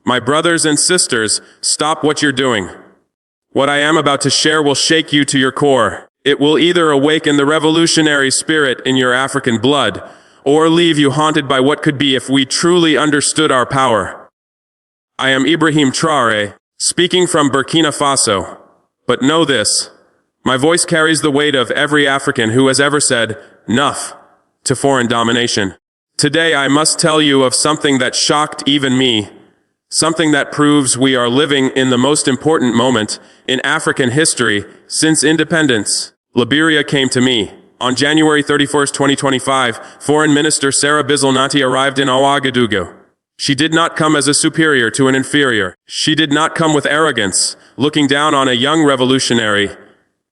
My brothers and sisters, stop what you're doing. What I am about to share will shake you to your core. It will either awaken the revolutionary spirit in your African blood, or leave you haunted by what could be if we truly understood our power. I am Ibrahim Traoré, speaking from Burkina Faso. But know this, my voice carries the weight of every African who has ever said, "Nuff," to foreign domination. Today I must tell you of something that shocked even me, something that proves we are living in the most important moment in African history since independence. Liberia came to me. On January 31st, 2025, Foreign Minister Sarah Bizzle-Nanty arrived in Ouagadougou. She did not come as a superior to an inferior. She did not come with arrogance, looking down on a young revolutionary.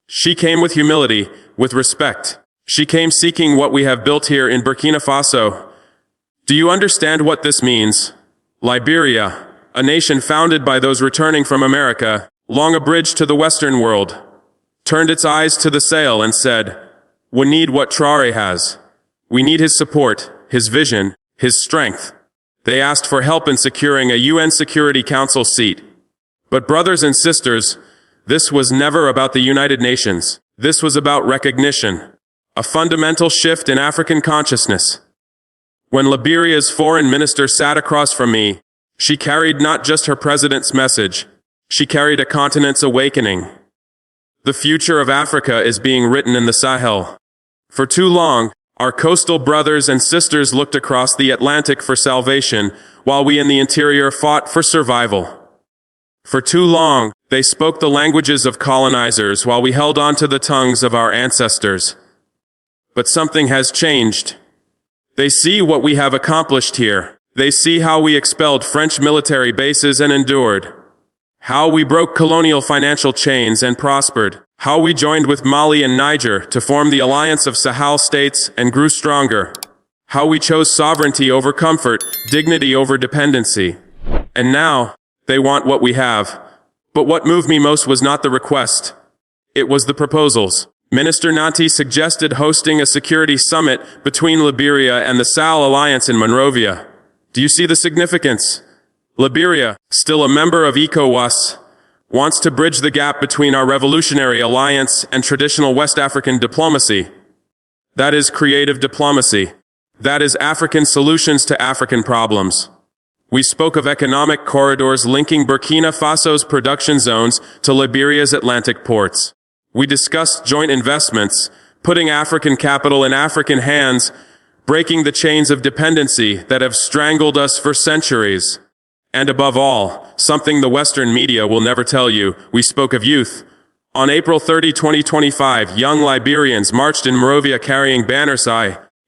She came with humility, with respect. She came seeking what we have built here in Burkina Faso. Do you understand what this means? Liberia, a nation founded by those returning from America, long a bridge to the Western world, turned its eyes to the sail and said, "We need what Traore has. We need his support, his vision, his strength." They asked for help in securing a UN Security Council seat. But brothers and sisters, this was never about the United Nations. This was about recognition, a fundamental shift in African consciousness. When Liberia's foreign minister sat across from me, she carried not just her president's message, she carried a continent's awakening. The future of Africa is being written in the Sahel. For too long, our coastal brothers and sisters looked across the Atlantic for salvation, while we in the interior fought for survival. For too long, they spoke the languages of colonizers while we held on to the tongues of our ancestors. But something has changed. They see what we have accomplished here. They see how we expelled French military bases and endured. How we broke colonial financial chains and prospered. How we joined with Mali and Niger to form the alliance of Sahel states and grew stronger. How we chose sovereignty over comfort, dignity over dependency. And now, they want what we have. But what moved me most was not the request. It was the proposals. Minister Nanty suggested hosting a security summit between Liberia and the Sahel Alliance in Monrovia. Do you see the significance? Liberia, still a member of ECOWAS, wants to bridge the gap between our revolutionary alliance and traditional West African diplomacy. That is creative diplomacy. That is African solutions to African problems. We spoke of economic corridors linking Burkina Faso's production zones to Liberia's Atlantic ports. We discussed joint investments, putting African capital in African hands, breaking the chains of dependency that have strangled us for centuries. And above all, something the Western media will never tell you, we spoke of youth. On April 30, 2025, young Liberians marched in Monrovia carrying banners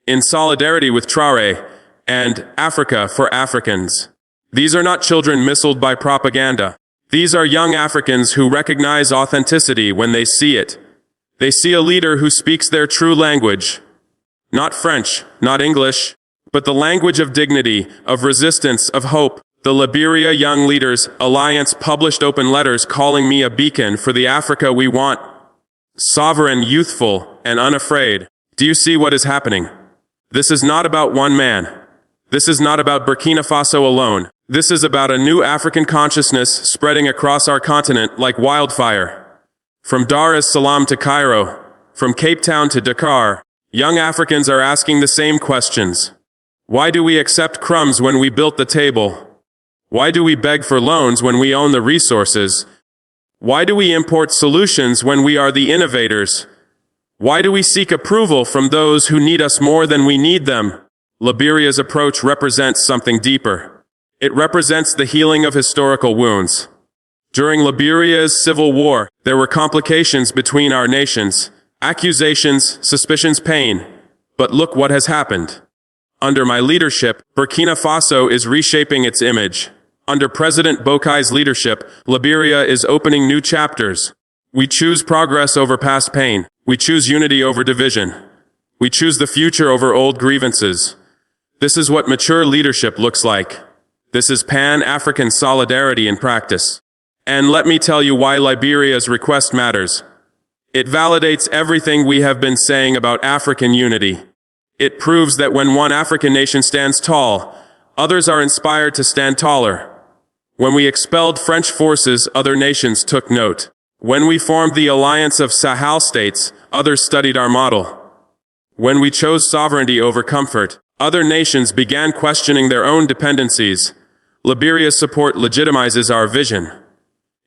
in solidarity with Traore and Africa for Africans. These are not children missiled by propaganda. These are young Africans who recognize authenticity when they see it. They see a leader who speaks their true language. Not French, not English, but the language of dignity, of resistance, of hope. The Liberia Young Leaders Alliance published open letters calling me a beacon for the Africa we want. Sovereign, youthful, and unafraid. Do you see what is happening? This is not about one man. This is not about Burkina Faso alone. This is about a new African consciousness spreading across our continent like wildfire. From Dar es Salaam to Cairo, from Cape Town to Dakar, young Africans are asking the same questions. Why do we accept crumbs when we built the table? Why do we beg for loans when we own the resources? Why do we import solutions when we are the innovators? Why do we seek approval from those who need us more than we need them? Liberia's approach represents something deeper. It represents the healing of historical wounds. During Liberia's civil war, there were complications between our nations, accusations, suspicions, pain. But look what has happened. Under my leadership, Burkina Faso is reshaping its image. Under President Bokai's leadership, Liberia is opening new chapters. We choose progress over past pain. We choose unity over division. We choose the future over old grievances. This is what mature leadership looks like. This is Pan-African solidarity in practice. And let me tell you why Liberia's request matters. It validates everything we have been saying about African unity. It proves that when one African nation stands tall, others are inspired to stand taller. When we expelled French forces, other nations took note. When we formed the alliance of Sahel states, others studied our model. When we chose sovereignty over comfort, other nations began questioning their own dependencies. Liberia's support legitimizes our vision.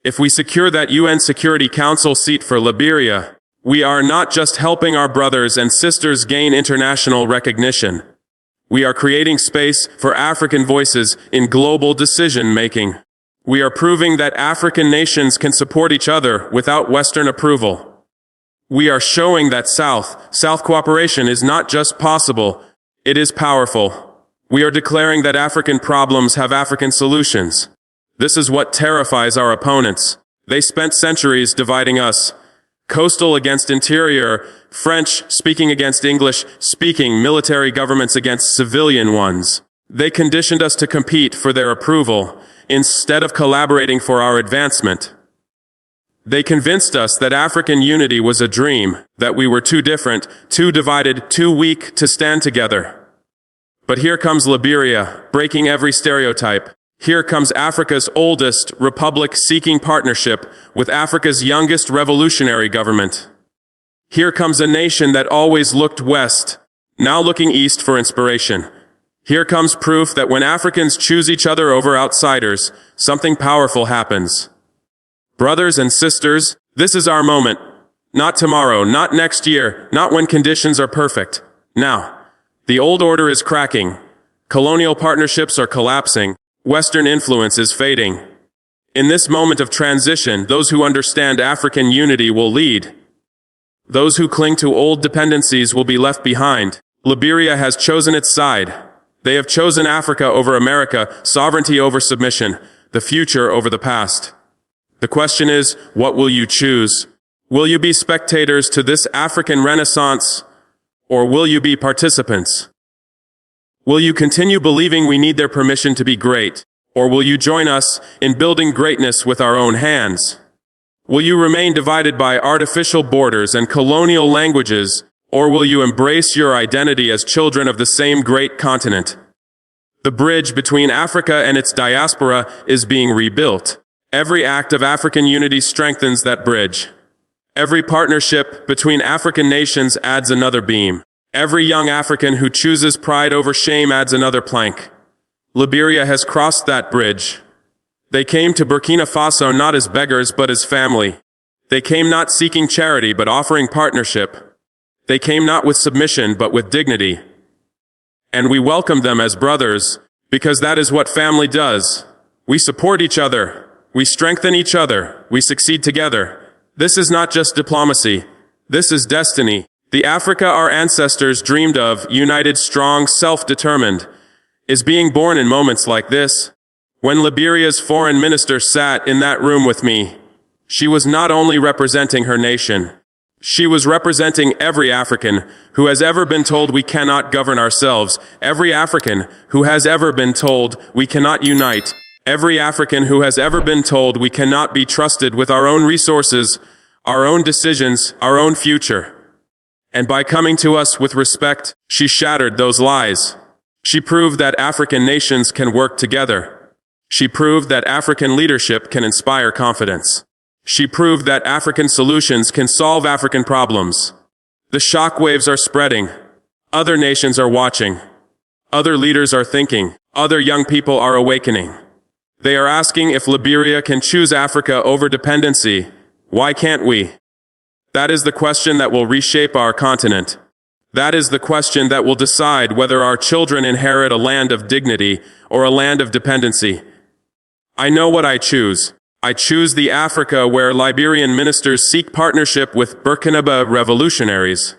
If we secure that UN Security Council seat for Liberia, we are not just helping our brothers and sisters gain international recognition. We are creating space for African voices in global decision-making. We are proving that African nations can support each other without Western approval. We are showing that South cooperation is not just possible, it is powerful. We are declaring that African problems have African solutions. This is what terrifies our opponents. They spent centuries dividing us. Coastal against interior, French speaking against English speaking, military governments against civilian ones. They conditioned us to compete for their approval, instead of collaborating for our advancement. They convinced us that African unity was a dream, that we were too different, too divided, too weak to stand together. But here comes Liberia, breaking every stereotype. Here comes Africa's oldest republic seeking partnership with Africa's youngest revolutionary government. Here comes a nation that always looked west, now looking east for inspiration. Here comes proof that when Africans choose each other over outsiders, something powerful happens. Brothers and sisters, this is our moment. Not tomorrow, not next year, not when conditions are perfect. Now. The old order is cracking. Colonial partnerships are collapsing. Western influence is fading. In this moment of transition, those who understand African unity will lead. Those who cling to old dependencies will be left behind. Liberia has chosen its side. They have chosen Africa over America, sovereignty over submission, the future over the past. The question is, what will you choose? Will you be spectators to this African renaissance, or will you be participants? Will you continue believing we need their permission to be great, or will you join us in building greatness with our own hands? Will you remain divided by artificial borders and colonial languages, or will you embrace your identity as children of the same great continent? The bridge between Africa and its diaspora is being rebuilt. Every act of African unity strengthens that bridge. Every partnership between African nations adds another beam. Every young African who chooses pride over shame adds another plank. Liberia has crossed that bridge. They came to Burkina Faso not as beggars but as family. They came not seeking charity but offering partnership. They came not with submission but with dignity. And we welcome them as brothers, because that is what family does. We support each other. We strengthen each other. We succeed together. This is not just diplomacy. This is destiny. The Africa our ancestors dreamed of, united, strong, self-determined, is being born in moments like this. When Liberia's foreign minister sat in that room with me, she was not only representing her nation, she was representing every African who has ever been told we cannot govern ourselves, every African who has ever been told we cannot unite, every African who has ever been told we cannot be trusted with our own resources, our own decisions, our own future. And by coming to us with respect, she shattered those lies. She proved that African nations can work together. She proved that African leadership can inspire confidence. She proved that African solutions can solve African problems. The shockwaves are spreading. Other nations are watching. Other leaders are thinking. Other young people are awakening. They are asking if Liberia can choose Africa over dependency. Why can't we? That is the question that will reshape our continent. That is the question that will decide whether our children inherit a land of dignity or a land of dependency. I know what I choose. I choose the Africa where Liberian ministers seek partnership with Burkina Faso revolutionaries.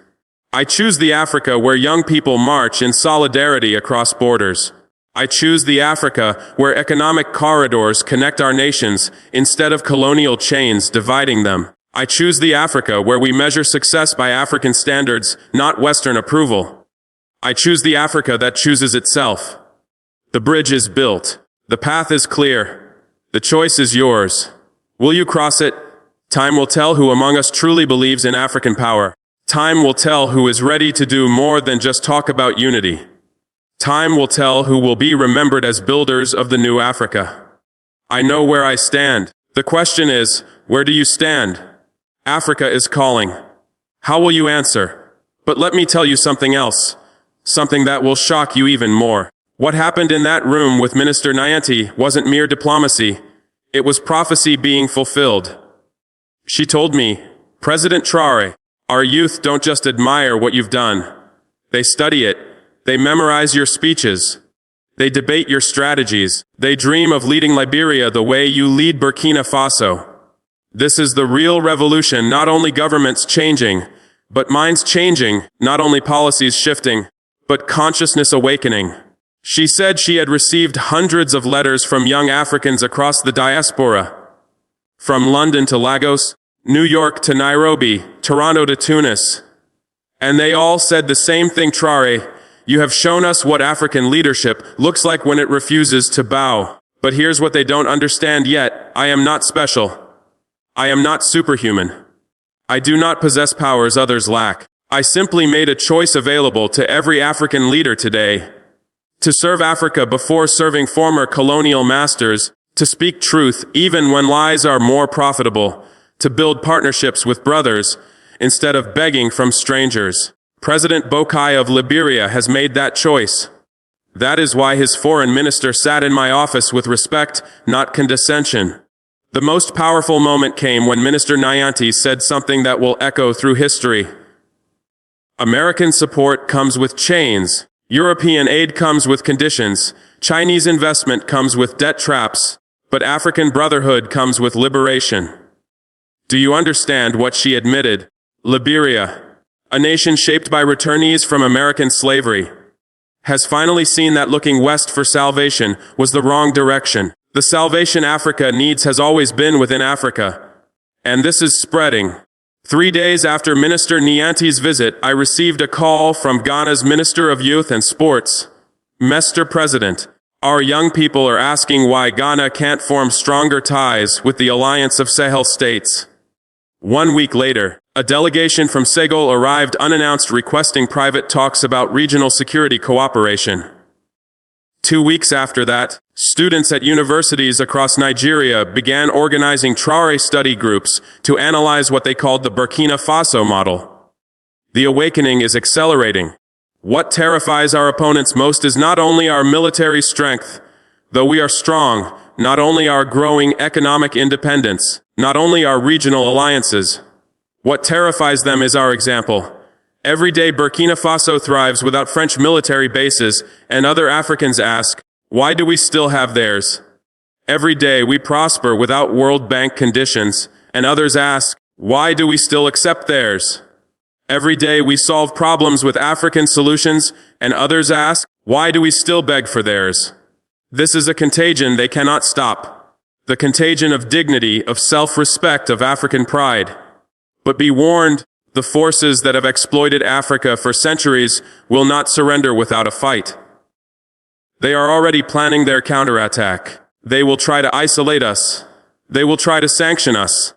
I choose the Africa where young people march in solidarity across borders. I choose the Africa where economic corridors connect our nations instead of colonial chains dividing them. I choose the Africa where we measure success by African standards, not Western approval. I choose the Africa that chooses itself. The bridge is built. The path is clear. The choice is yours. Will you cross it? Time will tell who among us truly believes in African power. Time will tell who is ready to do more than just talk about unity. Time will tell who will be remembered as builders of the new Africa. I know where I stand. The question is, where do you stand? Africa is calling. How will you answer? But let me tell you something else. Something that will shock you even more. What happened in that room with Minister Nyanti wasn't mere diplomacy. It was prophecy being fulfilled. She told me, President Traore, our youth don't just admire what you've done. They study it. They memorize your speeches. They debate your strategies. They dream of leading Liberia the way you lead Burkina Faso. This is the real revolution, not only governments changing, but minds changing, not only policies shifting, but consciousness awakening. She said she had received hundreds of letters from young Africans across the diaspora, from London to Lagos, New York to Nairobi, Toronto to Tunis. And they all said the same thing, Traore, you have shown us what African leadership looks like when it refuses to bow. But here's what they don't understand yet. I am not special. I am not superhuman. I do not possess powers others lack. I simply made a choice available to every African leader today. To serve Africa before serving former colonial masters, to speak truth even when lies are more profitable, to build partnerships with brothers instead of begging from strangers. President Boakai of Liberia has made that choice. That is why his foreign minister sat in my office with respect, not condescension. The most powerful moment came when Minister Nyanti said something that will echo through history. American support comes with chains. European aid comes with conditions. Chinese investment comes with debt traps. But African brotherhood comes with liberation. Do you understand what she admitted? Liberia, a nation shaped by returnees from American slavery, has finally seen that looking west for salvation was the wrong direction. The salvation Africa needs has always been within Africa. And this is spreading. 3 days after Minister Nyanti's visit, I received a call from Ghana's Minister of Youth and Sports. Mr. President, our young people are asking why Ghana can't form stronger ties with the Alliance of Sahel States. 1 week later, a delegation from Senegal arrived unannounced requesting private talks about regional security cooperation. 2 weeks after that, students at universities across Nigeria began organizing Traore study groups to analyze what they called the Burkina Faso model. The awakening is accelerating. What terrifies our opponents most is not only our military strength, though we are strong, not only our growing economic independence, not only our regional alliances. What terrifies them is our example. Every day Burkina Faso thrives without French military bases, and other Africans ask, why do we still have theirs? Every day we prosper without World Bank conditions, and others ask, why do we still accept theirs? Every day we solve problems with African solutions, and others ask, why do we still beg for theirs? This is a contagion they cannot stop. The contagion of dignity, of self-respect, of African pride. But be warned, the forces that have exploited Africa for centuries will not surrender without a fight. They are already planning their counterattack. They will try to isolate us. They will try to sanction us.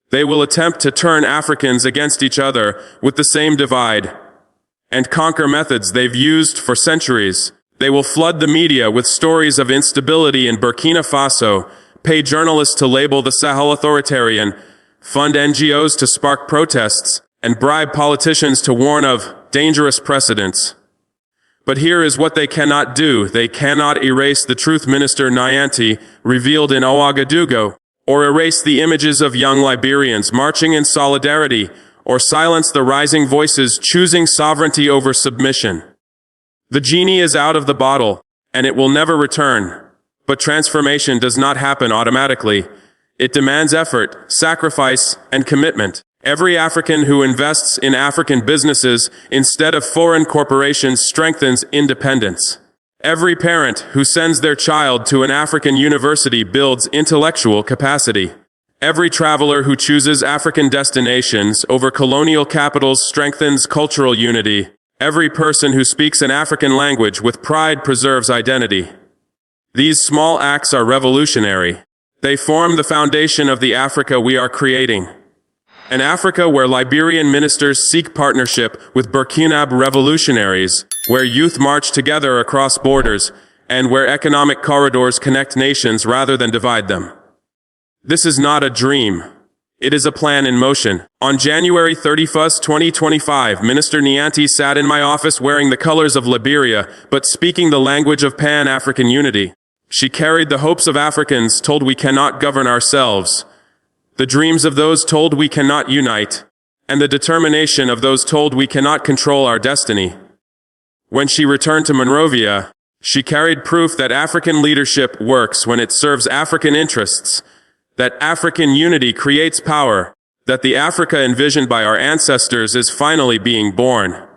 They will attempt to turn Africans against each other with the same divide and conquer methods they've used for centuries. They will flood the media with stories of instability in Burkina Faso, pay journalists to label the Sahel authoritarian, fund NGOs to spark protests, and bribe politicians to warn of dangerous precedents. But here is what they cannot do. They cannot erase the truth Minister Nyanti revealed in Ouagadougou, or erase the images of young Liberians marching in solidarity, or silence the rising voices choosing sovereignty over submission. The genie is out of the bottle, and it will never return. But transformation does not happen automatically. It demands effort, sacrifice, and commitment. Every African who invests in African businesses instead of foreign corporations strengthens independence. Every parent who sends their child to an African university builds intellectual capacity. Every traveler who chooses African destinations over colonial capitals strengthens cultural unity. Every person who speaks an African language with pride preserves identity. These small acts are revolutionary. They form the foundation of the Africa we are creating. An Africa where Liberian ministers seek partnership with Burkina revolutionaries, where youth march together across borders, and where economic corridors connect nations rather than divide them. This is not a dream. It is a plan in motion. On January 31st, 2025, Minister Nyanti sat in my office wearing the colors of Liberia, but speaking the language of Pan-African unity. She carried the hopes of Africans told we cannot govern ourselves, the dreams of those told we cannot unite, and the determination of those told we cannot control our destiny. When she returned to Monrovia, she carried proof that African leadership works when it serves African interests, that African unity creates power, that the Africa envisioned by our ancestors is finally being born.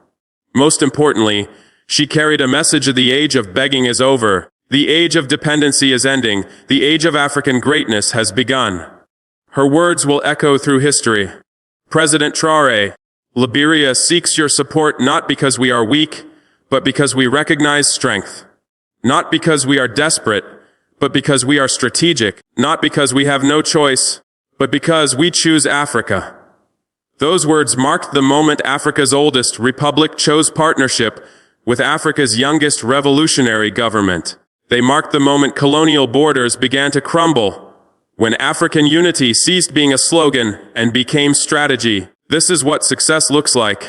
Most importantly, she carried a message of the age of begging is over, the age of dependency is ending, the age of African greatness has begun. Her words will echo through history. President Traore, Liberia seeks your support not because we are weak, but because we recognize strength. Not because we are desperate, but because we are strategic. Not because we have no choice, but because we choose Africa. Those words marked the moment Africa's oldest republic chose partnership with Africa's youngest revolutionary government. They marked the moment colonial borders began to crumble, when African unity ceased being a slogan and became strategy. This is what success looks like.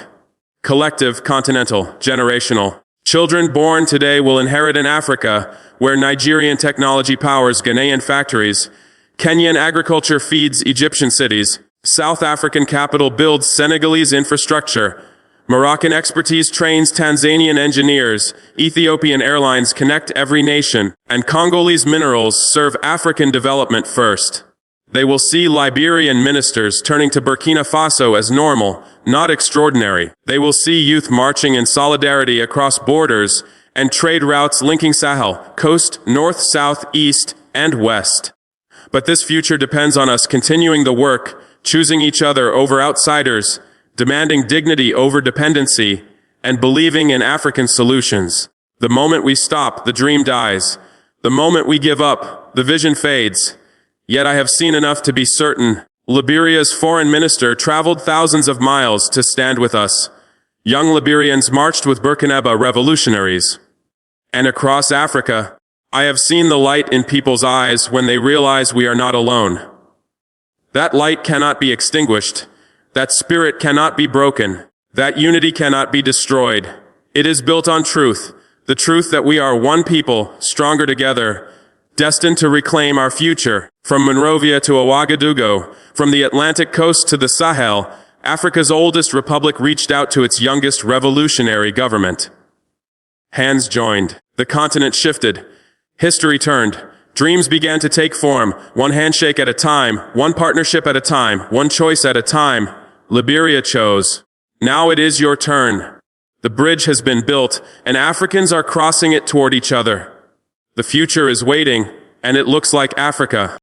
Collective, continental, generational. Children born today will inherit an Africa where Nigerian technology powers Ghanaian factories, Kenyan agriculture feeds Egyptian cities, South African capital builds Senegalese infrastructure, Moroccan expertise trains Tanzanian engineers, Ethiopian airlines connect every nation, and Congolese minerals serve African development first. They will see Liberian ministers turning to Burkina Faso as normal, not extraordinary. They will see youth marching in solidarity across borders and trade routes linking Sahel, coast, north, south, east, and west. But this future depends on us continuing the work, choosing each other over outsiders, demanding dignity over dependency, and believing in African solutions. The moment we stop, the dream dies. The moment we give up, the vision fades. Yet I have seen enough to be certain. Liberia's foreign minister traveled thousands of miles to stand with us. Young Liberians marched with Burkina revolutionaries. And across Africa, I have seen the light in people's eyes when they realize we are not alone. That light cannot be extinguished. That spirit cannot be broken. That unity cannot be destroyed. It is built on truth, the truth that we are one people, stronger together, destined to reclaim our future. From Monrovia to Ouagadougou, from the Atlantic coast to the Sahel, Africa's oldest republic reached out to its youngest revolutionary government. Hands joined. The continent shifted. History turned. Dreams began to take form, one handshake at a time, one partnership at a time, one choice at a time. Liberia chose. Now it is your turn. The bridge has been built, and Africans are crossing it toward each other. The future is waiting, and it looks like Africa.